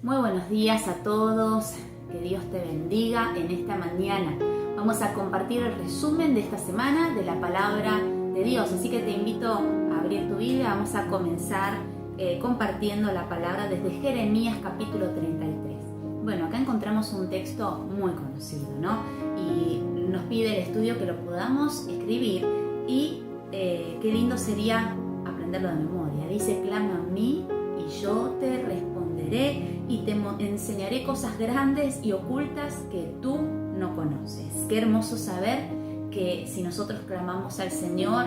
Muy buenos días a todos, que Dios te bendiga en esta mañana. Vamos a compartir el resumen de esta semana de la palabra de Dios, así que te invito a abrir tu Biblia. Vamos a comenzar compartiendo la palabra desde Jeremías capítulo 33. Bueno, acá encontramos un texto muy conocido, ¿no? Y nos pide el estudio que lo podamos escribir y qué lindo sería aprenderlo de memoria. Dice: clama a mí y yo te responderé y te enseñaré cosas grandes y ocultas que tú no conoces. Qué hermoso saber que si nosotros clamamos al Señor,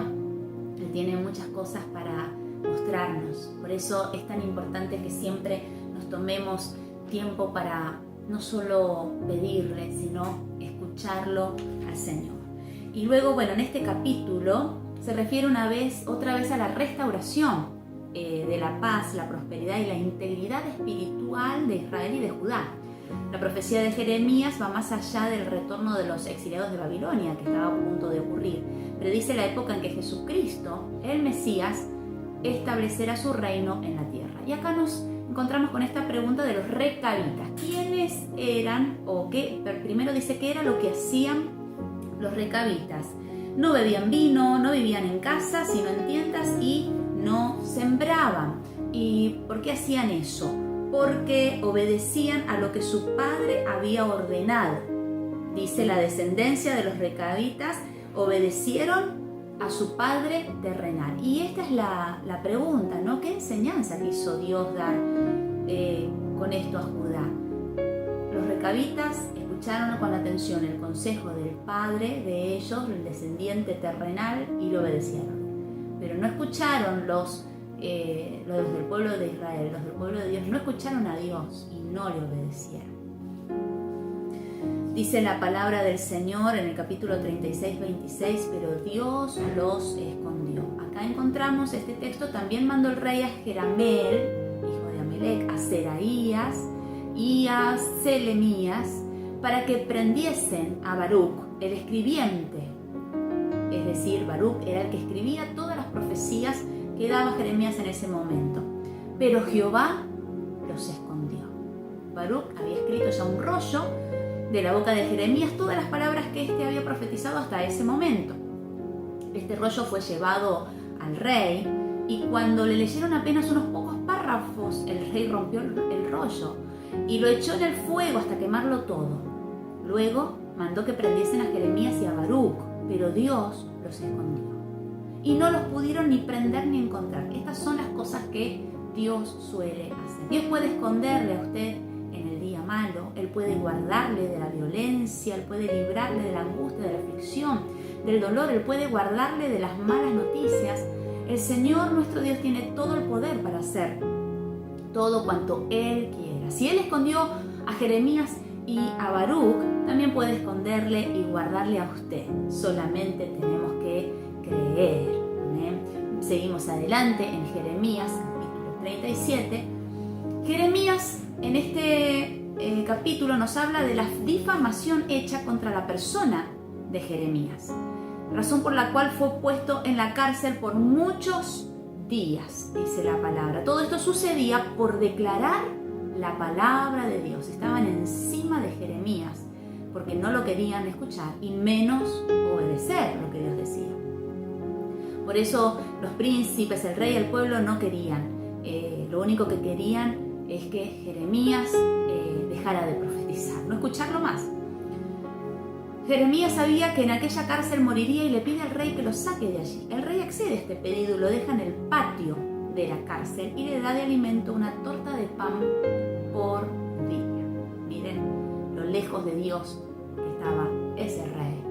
Él tiene muchas cosas para mostrarnos. Por eso es tan importante que siempre nos tomemos tiempo para no solo pedirle, sino escucharlo al Señor. Y luego, bueno, en este capítulo se refiere otra vez a la restauración de la paz, la prosperidad y la integridad espiritual de Israel y de Judá. La profecía de Jeremías va más allá del retorno de los exiliados de Babilonia, que estaba a punto de ocurrir. Predice la época en que Jesucristo, el Mesías, establecerá su reino en la tierra. Y acá nos encontramos con esta pregunta de los recabitas. ¿Quiénes eran o qué? Primero dice qué era lo que hacían los recabitas. No bebían vino, no vivían en casa, sino en tiendas y no sembraban. ¿Y por qué hacían eso? Porque obedecían a lo que su padre había ordenado. Dice: la descendencia de los recabitas obedecieron a su padre terrenal. Y esta es la pregunta, ¿no? ¿Qué enseñanza quiso Dios dar con esto a Judá? Los recabitas escucharon con atención el consejo del padre de ellos, el descendiente terrenal, y lo obedecieron. Pero no escucharon los del pueblo de Israel, los del pueblo de Dios, no escucharon a Dios y no le obedecieron. Dice la palabra del Señor en el capítulo 36, 26, pero Dios los escondió. Acá encontramos este texto. También mandó el rey a Jerameel, hijo de Amelec, a Seraías y a Selemías para que prendiesen a Baruc, el escribiente. Es decir, Baruc era el que escribía todas las profecías que daba Jeremías en ese momento. Pero Jehová los escondió. Baruc había escrito ya un rollo de la boca de Jeremías, todas las palabras que éste había profetizado hasta ese momento. Este rollo fue llevado al rey y cuando le leyeron apenas unos pocos párrafos, el rey rompió el rollo y lo echó en el fuego hasta quemarlo todo. Luego mandó que prendiesen a Jeremías y a Baruc, pero Dios los escondió y no los pudieron ni prender ni encontrar. Estas son las cosas que Dios suele hacer. Dios puede esconderle a usted en el día malo, Él puede guardarle de la violencia, Él puede librarle de la angustia, de la aflicción, del dolor, Él puede guardarle de las malas noticias. El Señor nuestro Dios tiene todo el poder para hacer todo cuanto Él quiera. Si Él escondió a Jeremías y a Baruc, también puede esconderle y guardarle a usted. Solamente tenemos que creer. ¿Amén? Seguimos adelante en Jeremías, capítulo 37. Jeremías, en este capítulo, nos habla de la difamación hecha contra la persona de Jeremías, razón por la cual fue puesto en la cárcel por muchos días, dice la palabra. Todo esto sucedía por declarar la palabra de Dios. Estaban encima de Jeremías porque no lo querían escuchar y menos obedecer lo que Dios decía. Por eso los príncipes, el rey, el pueblo no querían. Lo único que querían es que Jeremías dejara de profetizar, no escucharlo más. Jeremías sabía que en aquella cárcel moriría y le pide al rey que lo saque de allí. El rey accede a este pedido y lo deja en el patio de la cárcel y le da de alimento una torta de pan por día. Miren lo lejos de Dios que estaba ese rey.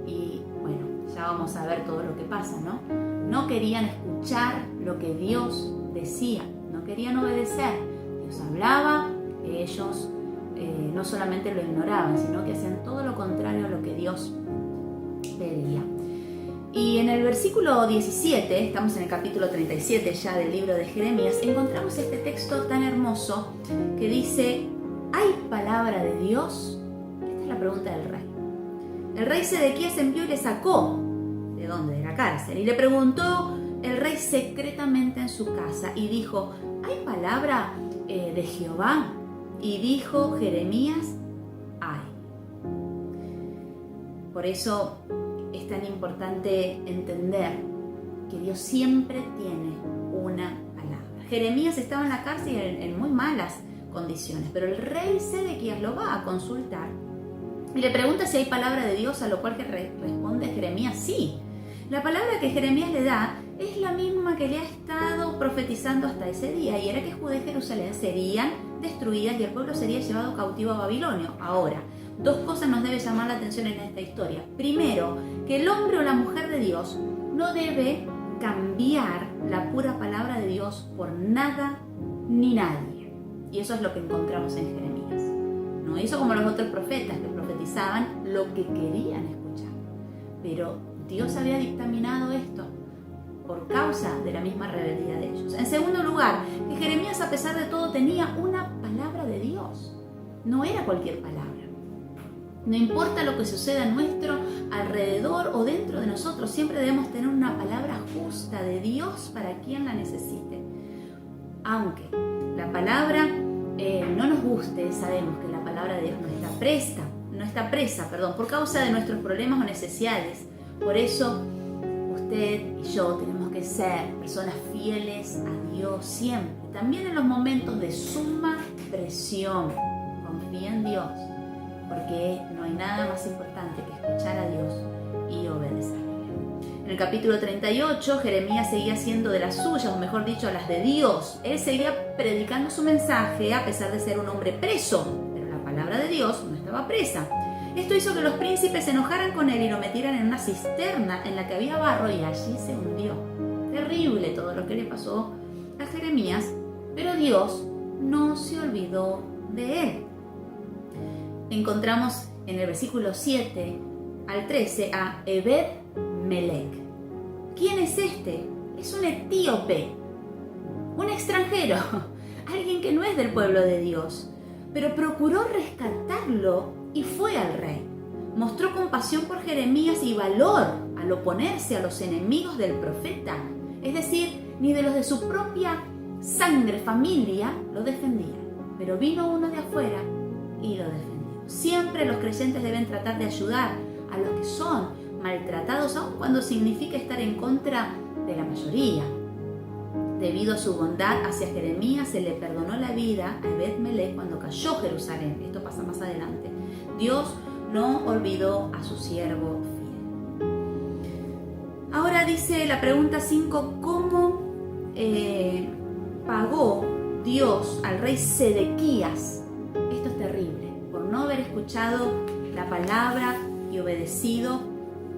Y bueno, ya vamos a ver todo lo que pasa, ¿no? No querían escuchar lo que Dios decía, no querían obedecer. Dios hablaba, ellos no solamente lo ignoraban, sino que hacían todo lo contrario a lo que Dios pedía. Y en el versículo 17, estamos en el capítulo 37 ya del libro de Jeremías, encontramos este texto tan hermoso que dice: ¿hay palabra de Dios? Esta es la pregunta del rey. El rey Sedequías envió y le sacó. ¿De dónde? De la cárcel. Y le preguntó el rey secretamente en su casa y dijo: ¿hay palabra de Jehová? Y dijo Jeremías: ¡ay! Por eso es tan importante entender que Dios siempre tiene una palabra. Jeremías estaba en la cárcel en muy malas condiciones, pero el rey Sedequías lo va a consultar y le pregunta si hay palabra de Dios, a lo cual responde Jeremías: sí. La palabra que Jeremías le da es la misma que le ha estado profetizando hasta ese día, y era que Judá y Jerusalén serían destruidas y el pueblo sería llevado cautivo a Babilonia. Ahora, dos cosas nos deben llamar la atención en esta historia. Primero, que el hombre o la mujer de Dios no debe cambiar la pura palabra de Dios por nada ni nadie. Y eso es lo que encontramos en Jeremías. No hizo como los otros profetas que profetizaban lo que querían escuchar. Pero Dios había dictaminado esto por causa de la misma rebeldía de ellos. En segundo lugar, que Jeremías, a pesar de todo, tenía una palabra de Dios. No era cualquier palabra. No importa lo que suceda a nuestro alrededor o dentro de nosotros, siempre debemos tener una palabra justa de Dios para quien la necesite. Aunque la palabra no nos guste, sabemos que la palabra de Dios no está presa, por causa de nuestros problemas o necesidades. Por eso usted y yo tenemos que ser personas fieles a Dios siempre, también en los momentos de suma presión. Confía en Dios, porque no hay nada más importante que escuchar a Dios y obedecerle. En el capítulo 38, Jeremías seguía siendo de las suyas, o mejor dicho, las de Dios. Él seguía predicando su mensaje a pesar de ser un hombre preso, pero la palabra de Dios no estaba presa. Esto hizo que los príncipes se enojaran con él y lo metieran en una cisterna en la que había barro, y allí se hundió. Terrible todo lo que le pasó a Jeremías, pero Dios no se olvidó de él. Encontramos en el versículo 7 al 13 a Ebed-Melech. ¿Quién es este? Es un etíope, un extranjero, alguien que no es del pueblo de Dios, pero procuró rescatarlo y fue al rey. Mostró compasión por Jeremías y valor al oponerse a los enemigos del profeta, es decir, ni de los de su propia sangre, familia, lo defendía, pero vino uno de afuera y lo defendió. Siempre los creyentes deben tratar de ayudar a los que son maltratados, aun cuando signifique estar en contra de la mayoría. Debido a su bondad hacia Jeremías, se le perdonó la vida a Ebed-Melech cuando cayó Jerusalén. Esto pasa más adelante. Dios no olvidó a su siervo fiel. Ahora dice la pregunta 5, ¿cómo pagó Dios al rey Sedequías? Esto es terrible. Por no haber escuchado la palabra y obedecido,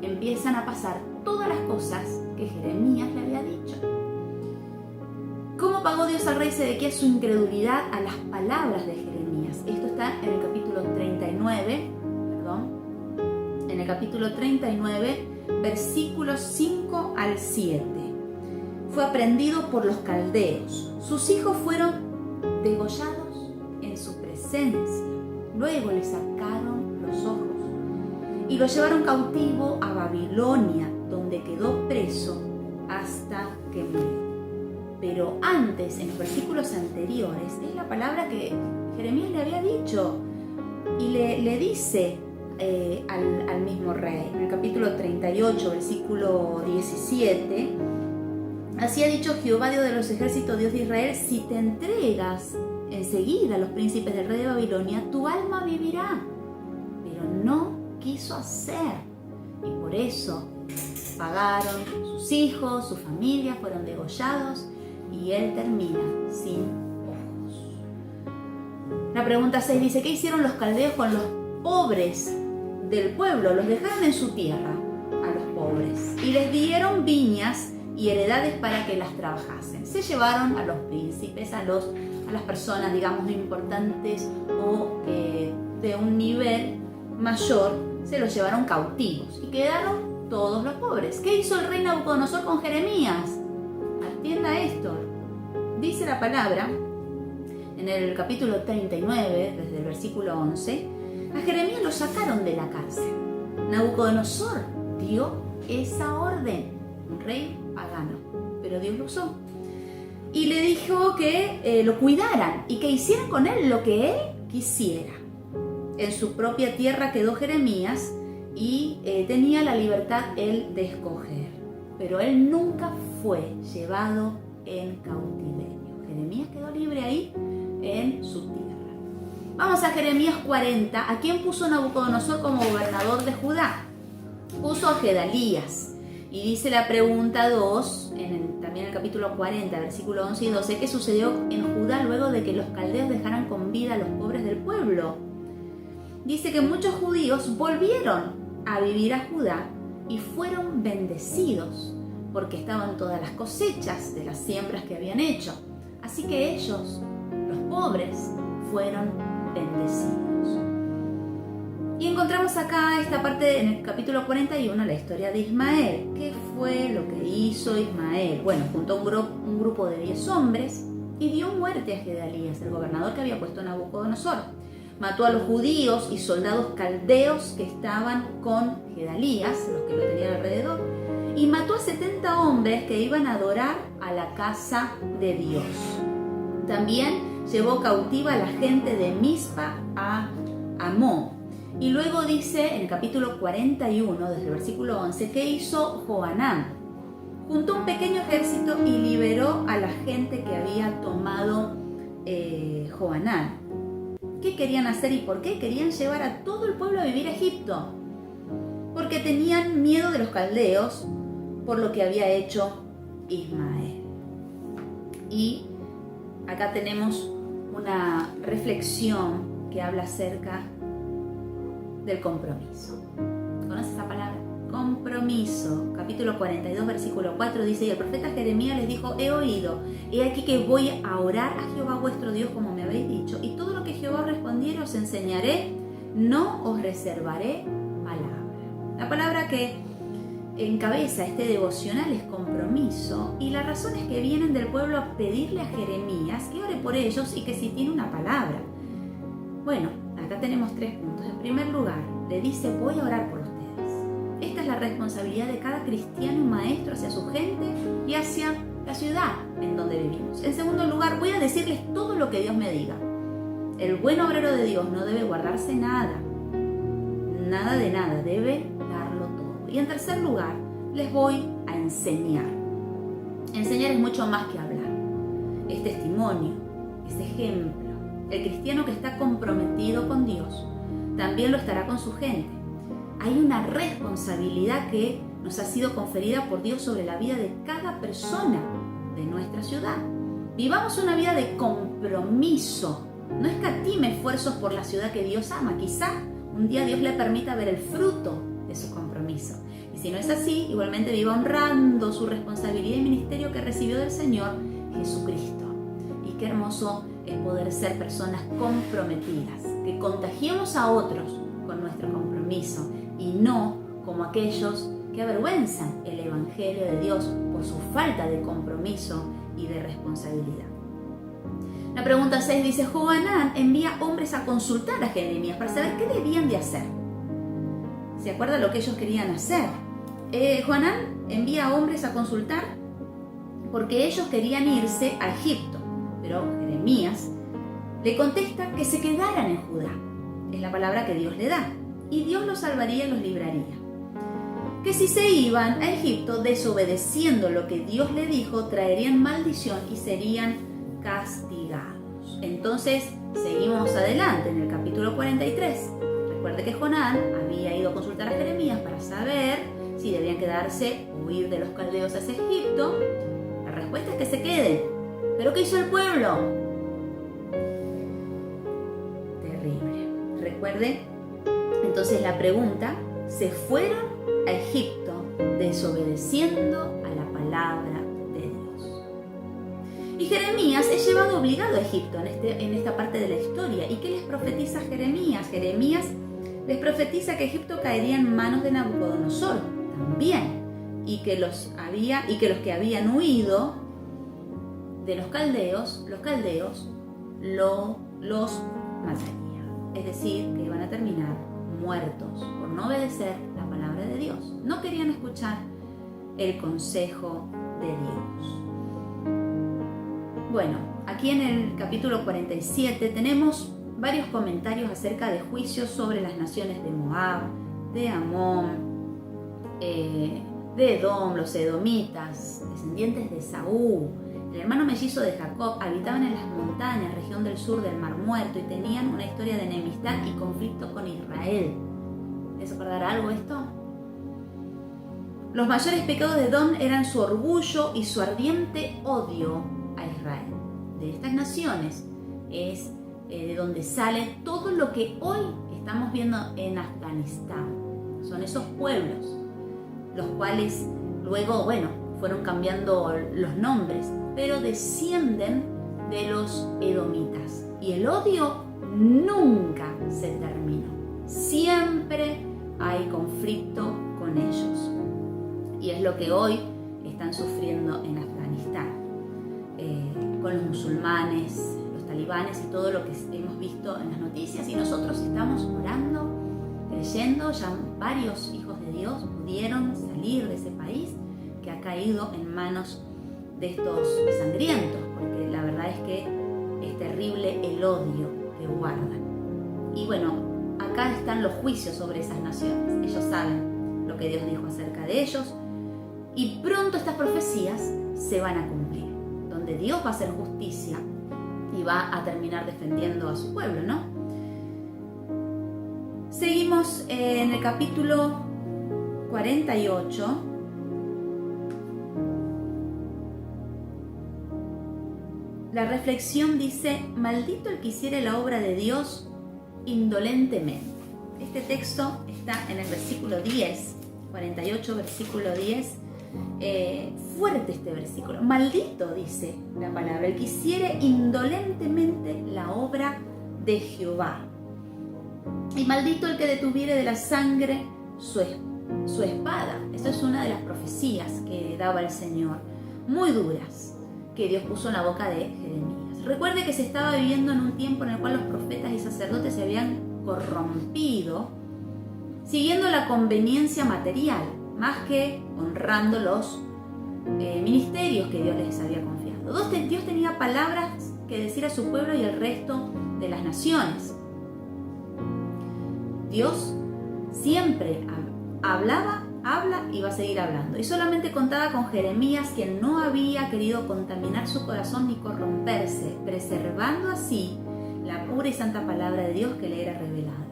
empiezan a pasar todas las cosas que Jeremías le había dicho. ¿Cómo pagó Dios al rey Sedequías su incredulidad a las palabras de Jeremías? Esto está en el capítulo 39, versículos 5 al 7. Fue aprendido por los caldeos. Sus hijos fueron degollados en su presencia. Luego le sacaron los ojos y lo llevaron cautivo a Babilonia, donde quedó preso hasta que murió. Pero antes, en los versículos anteriores, es la palabra que Jeremías le había dicho y le dice al mismo rey. En el capítulo 38, versículo 17, así ha dicho Jehová, Dios de los ejércitos, Dios de Israel: si te entregas enseguida a los príncipes del rey de Babilonia, tu alma vivirá. Pero no quiso hacer, y por eso pagaron sus hijos, su familia, fueron degollados, y él termina sin ojos. La pregunta 6 dice: ¿qué hicieron los caldeos con los pobres del pueblo? Los dejaron en su tierra a los pobres y les dieron viñas y heredades para que las trabajasen. Se llevaron a los príncipes, a las personas, digamos, importantes o de un nivel mayor, se los llevaron cautivos y quedaron todos los pobres. ¿Qué hizo el rey Nabucodonosor con Jeremías? Atienda esto. Dice la palabra en el capítulo 39, desde el versículo 11, a Jeremías lo sacaron de la cárcel. Nabucodonosor dio esa orden, un rey pagano, pero Dios lo usó. Y le dijo que lo cuidaran y que hicieran con él lo que él quisiera. En su propia tierra quedó Jeremías y tenía la libertad él de escoger. Pero él nunca fue llevado en cautiverio. Jeremías quedó libre ahí en su tierra. Vamos a Jeremías 40. ¿A quién puso Nabucodonosor como gobernador de Judá? Puso a Gedalías. Y dice la pregunta 2, también en el capítulo 40, versículo 11 y 12, ¿qué sucedió en Judá luego de que los caldeos dejaran con vida a los pobres del pueblo? Dice que muchos judíos volvieron a vivir a Judá y fueron bendecidos, porque estaban todas las cosechas de las siembras que habían hecho. Así que ellos, los pobres, fueron bendecidos. Y encontramos acá esta parte en el capítulo 41, la historia de Ismael. ¿Qué fue lo que hizo Ismael? Bueno, juntó un grupo de 10 hombres y dio muerte a Gedalías, el gobernador que había puesto Nabucodonosor. Mató a los judíos y soldados caldeos que estaban con Gedalías, los que lo tenían alrededor, y mató a 70 hombres que iban a adorar a la casa de Dios. También llevó cautiva a la gente de Mizpa a Amón. Y luego dice en el capítulo 41, desde el versículo 11, ¿qué hizo Johanán? Juntó un pequeño ejército y liberó a la gente que había tomado Johanán. ¿Qué querían hacer y por qué? Querían llevar a todo el pueblo a vivir a Egipto, porque tenían miedo de los caldeos por lo que había hecho Ismael. Y acá tenemos una reflexión que habla acerca del compromiso. ¿Conoces esa palabra? Compromiso. Capítulo 42, versículo 4 dice: y el profeta Jeremías les dijo: he oído, he aquí que voy a orar a Jehová vuestro Dios como me habéis dicho, y todo lo que Jehová os respondiere os enseñaré, no os reservaré palabra. La palabra que encabeza este devocional es compromiso, y las razones que vienen del pueblo a pedirle a Jeremías que ore por ellos y que si tiene una palabra. Bueno, acá tenemos 3 puntos. En primer lugar, le dice: voy a orar por ustedes. Esta es la responsabilidad de cada cristiano y maestro hacia su gente y hacia la ciudad en donde vivimos. En segundo lugar, voy a decirles todo lo que Dios me diga. El buen obrero de Dios no debe guardarse nada, nada de nada, debe darlo todo. Y en tercer lugar, les voy a enseñar. Enseñar es mucho más que hablar. Es testimonio, es ejemplo. El cristiano que está comprometido con Dios también lo estará con su gente. Hay una responsabilidad que nos ha sido conferida por Dios sobre la vida de cada persona de nuestra ciudad. Vivamos una vida de compromiso. No escatime esfuerzos por la ciudad que Dios ama. Quizá un día Dios le permita ver el fruto de su compromiso. Y si no es así, igualmente viva honrando su responsabilidad y ministerio que recibió del Señor Jesucristo. Y qué hermoso es poder ser personas comprometidas, que contagiemos a otros con nuestro compromiso y no como aquellos que avergüenzan el Evangelio de Dios por su falta de compromiso y de responsabilidad. La pregunta 6 dice: Johanán envía hombres a consultar a Jeremías para saber qué debían de hacer. ¿Se acuerdan lo que ellos querían hacer? Johanán envía hombres a consultar porque ellos querían irse a Egipto, pero Jeremías le contesta que se quedaran en Judá. Es la palabra que Dios le da, y Dios los salvaría y los libraría. Que si se iban a Egipto desobedeciendo lo que Dios le dijo, traerían maldición y serían castigados. Entonces, seguimos adelante en el capítulo 43. Recuerde que Johanán había ido a consultar a Jeremías para saber si debían quedarse o huir de los caldeos hacia Egipto. La respuesta es que se queden. ¿Pero qué hizo el pueblo? Terrible. Recuerde, entonces la pregunta: ¿se fueron a Egipto desobedeciendo a la palabra de Dios? Y Jeremías es llevado obligado a Egipto en esta parte de la historia. ¿Y qué les profetiza Jeremías? Jeremías les profetiza que Egipto caería en manos de Nabucodonosor también, y que los que habían huido de los caldeos los matarían. Es decir, que iban a terminar muertos por no obedecer la palabra de Dios. No querían escuchar el consejo de Dios. Bueno, aquí en el capítulo 47 tenemos varios comentarios acerca de juicios sobre las naciones de Moab, de Amón, de Edom, los edomitas, descendientes de Saúl, el hermano mellizo de Jacob, habitaban en las montañas, región del sur del Mar Muerto, y tenían una historia de enemistad y conflicto con Israel. ¿Les acordará algo esto? Los mayores pecados de Edom eran su orgullo y su ardiente odio a Israel. De estas naciones es de donde sale todo lo que hoy estamos viendo en Afganistán. Son esos pueblos, los cuales luego, fueron cambiando los nombres, pero descienden de los edomitas. Y el odio nunca se terminó. Siempre hay conflicto con ellos. Y es lo que hoy están sufriendo en Afganistán, con los musulmanes, los talibanes y todo lo que hemos visto en las noticias. Y nosotros estamos orando, creyendo, ya varios hijos de Dios pudieron salir de ese país que ha caído en manos de estos sangrientos, porque la verdad es que es terrible el odio que guardan. Y acá están los juicios sobre esas naciones. Ellos saben lo que Dios dijo acerca de ellos, y pronto estas profecías se van a cumplir, donde Dios va a hacer justicia y va a terminar defendiendo a su pueblo, ¿no? Seguimos en el capítulo 48. La reflexión dice: maldito el que hiciere la obra de Dios indolentemente. Este texto está en el versículo 10, 48, versículo 10. Fuerte este versículo. Maldito, dice la palabra, el que hiciere indolentemente la obra de Jehová. Y maldito el que detuviere de la sangre su espada. Esta es una de las profecías que daba el Señor, muy duras, que Dios puso en la boca de Jeremías. Recuerde que se estaba viviendo en un tiempo en el cual los profetas y sacerdotes se habían corrompido, siguiendo la conveniencia material, más que honrando los ministerios que Dios les había confiado. Dios tenía palabras que decir a su pueblo y al resto de las naciones. Dios siempre habla y va a seguir hablando. Y solamente contaba con Jeremías, quien no había querido contaminar su corazón ni corromperse, preservando así la pura y santa palabra de Dios que le era revelada.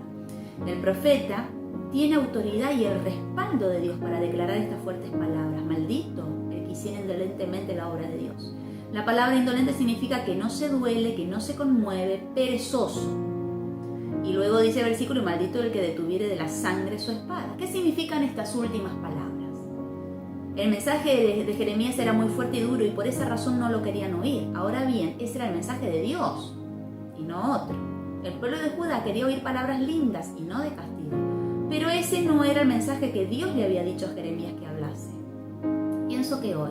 El profeta tiene autoridad y el respaldo de Dios para declarar estas fuertes palabras. Maldito el que hiciera indolentemente la obra de Dios. La palabra indolente significa que no se duele, que no se conmueve, perezoso. Y luego dice el versículo: y maldito el que detuviere de la sangre su espada. ¿Qué significan estas últimas palabras? El mensaje de Jeremías era muy fuerte y duro, y por esa razón no lo querían oír. Ahora bien, ese era el mensaje de Dios y no otro. El pueblo de Judá quería oír palabras lindas y no de castigo. Pero ese no era el mensaje que Dios le había dicho a Jeremías que hablase. Pienso que hoy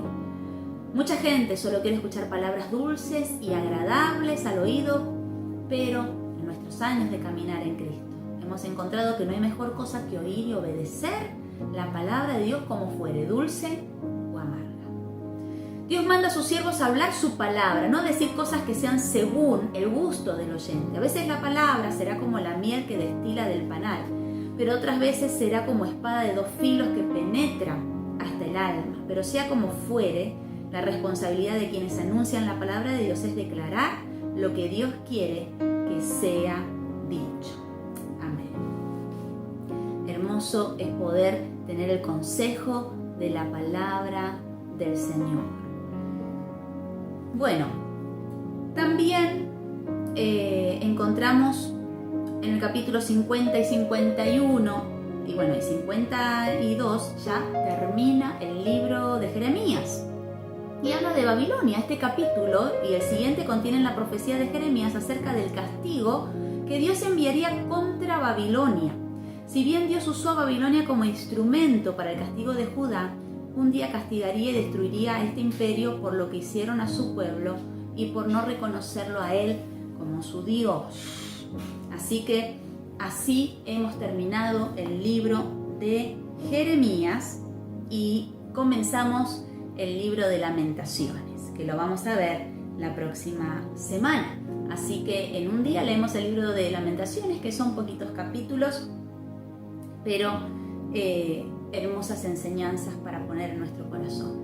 mucha gente solo quiere escuchar palabras dulces y agradables al oído, pero en nuestros años de caminar en Cristo hemos encontrado que no hay mejor cosa que oír y obedecer la palabra de Dios, como fuere, dulce o amarga. Dios manda a sus siervos a hablar su palabra, no decir cosas que sean según el gusto del oyente. A veces la palabra será como la miel que destila del panal, pero otras veces será como espada de dos filos que penetra hasta el alma. Pero sea como fuere, la responsabilidad de quienes anuncian la palabra de Dios es declarar lo que Dios quiere que sea dicho. Amén. Hermoso es poder tener el consejo de la palabra del Señor. Bueno, también encontramos en el capítulo 50 y 51, y 52, ya termina el libro de Jeremías. Y habla de Babilonia. Este capítulo y el siguiente contienen la profecía de Jeremías acerca del castigo que Dios enviaría contra Babilonia. Si bien Dios usó a Babilonia como instrumento para el castigo de Judá, un día castigaría y destruiría a este imperio por lo que hicieron a su pueblo y por no reconocerlo a él como su Dios. Así que así hemos terminado el libro de Jeremías y comenzamos el libro de Lamentaciones, que lo vamos a ver la próxima semana. Así que en un día leemos el libro de Lamentaciones, que son poquitos capítulos, pero hermosas enseñanzas para poner en nuestro corazón.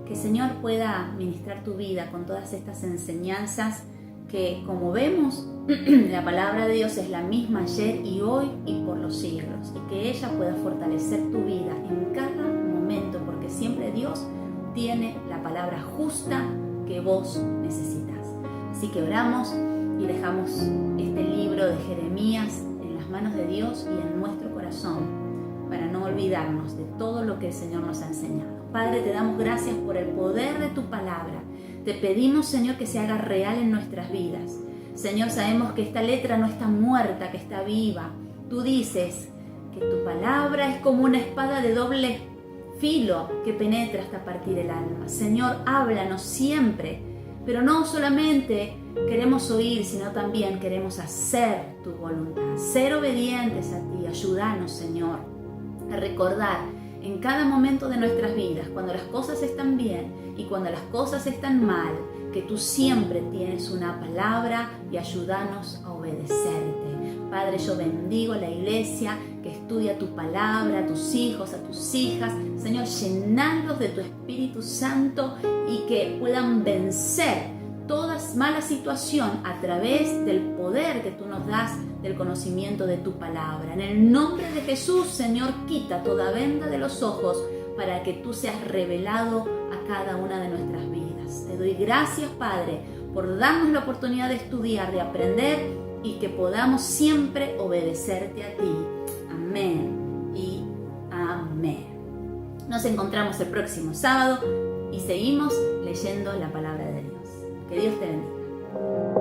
Que el Señor pueda ministrar tu vida con todas estas enseñanzas que, como vemos, la palabra de Dios es la misma ayer y hoy y por los siglos, y que ella pueda fortalecer tu vida en cada momento, porque siempre Dios tiene la palabra justa que vos necesitas. Así que oramos y dejamos este libro de Jeremías en las manos de Dios y en nuestro corazón, para no olvidarnos de todo lo que el Señor nos ha enseñado. Padre, te damos gracias por el poder de tu palabra. Te pedimos, Señor, que se haga real en nuestras vidas. Señor, sabemos que esta letra no está muerta, que está viva. Tú dices que tu palabra es como una espada de doble filo que penetra hasta partir el alma. Señor, háblanos siempre, pero no solamente queremos oír, sino también queremos hacer tu voluntad, ser obedientes a ti. Ayúdanos, Señor, a recordar en cada momento de nuestras vidas, cuando las cosas están bien y cuando las cosas están mal, que tú siempre tienes una palabra, y ayúdanos a obedecerte. Padre, yo bendigo a la iglesia que estudia tu palabra, a tus hijos, a tus hijas. Señor, llenarlos de tu Espíritu Santo y que puedan vencer toda mala situación a través del poder que tú nos das, del conocimiento de tu palabra. En el nombre de Jesús, Señor, quita toda venda de los ojos para que tú seas revelado a cada una de nuestras vidas. Te doy gracias, Padre, por darnos la oportunidad de estudiar, de aprender, y que podamos siempre obedecerte a ti. Amén y amén. Nos encontramos el próximo sábado y seguimos leyendo la palabra de Dios. Que Dios te bendiga.